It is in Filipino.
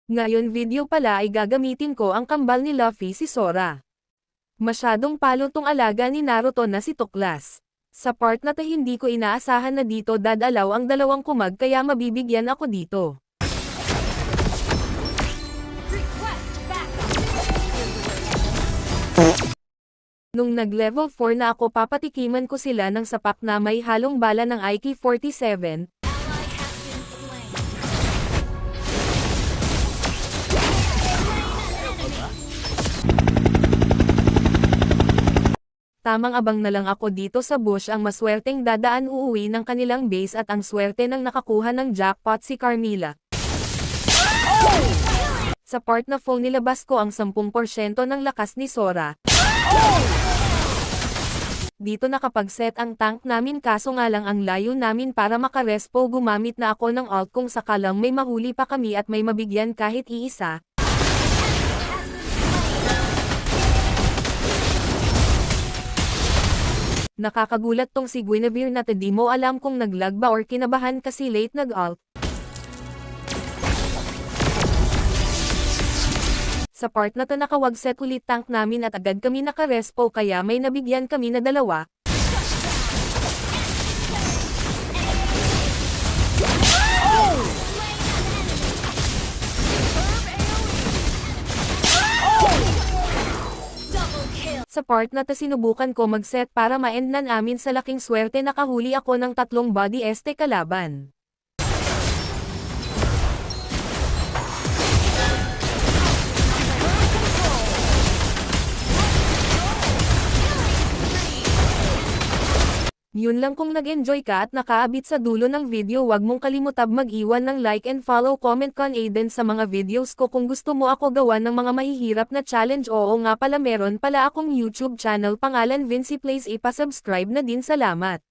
Ngayon video pala ay gagamitin ko ang kambal ni Luffy si Sora. Masyadong palo tong alaga ni Naruto na si Tuklas. Sa part na to hindi ko inaasahan na dito dadalaw ang dalawang kumag kaya mabibigyan ako dito. Nung nag-level 4 na ako papatikiman ko sila ng sapak na may halong bala ng IK-47. Tamang abang na lang ako dito sa bush ang maswerteng dadaan uuwi ng kanilang base at ang swerte ng nakakuha ng jackpot si Carmilla. Sa part na phone nilabas ko ang 10% ng lakas ni Sora. Dito nakapag-set ang tank namin kaso nga lang ang layo namin para makarespo gumamit na ako ng alt kung sakalang may mahuli pa kami at may mabigyan kahit iisa. Nakakagulat tong si Guinevere na di mo alam kung naglag ba or kinabahan kasi late nag-alt. Sa part na to nakawagset ulit tank namin at agad kami nakarespo kaya may nabigyan kami na dalawa. Sa part na to sinubukan ko mag-set para ma-end na namin sa laking swerte nakahuli ako ng 3 body este kalaban. Yun lang kung nag-enjoy ka at nakaabit sa dulo ng video wag mong kalimutab mag-iwan ng like and follow comment kan Aiden sa mga videos ko kung gusto mo ako gawan ng mga mahihirap na challenge oo nga pala meron pala akong YouTube channel pangalan Vincy Plays ipa-subscribe na din salamat.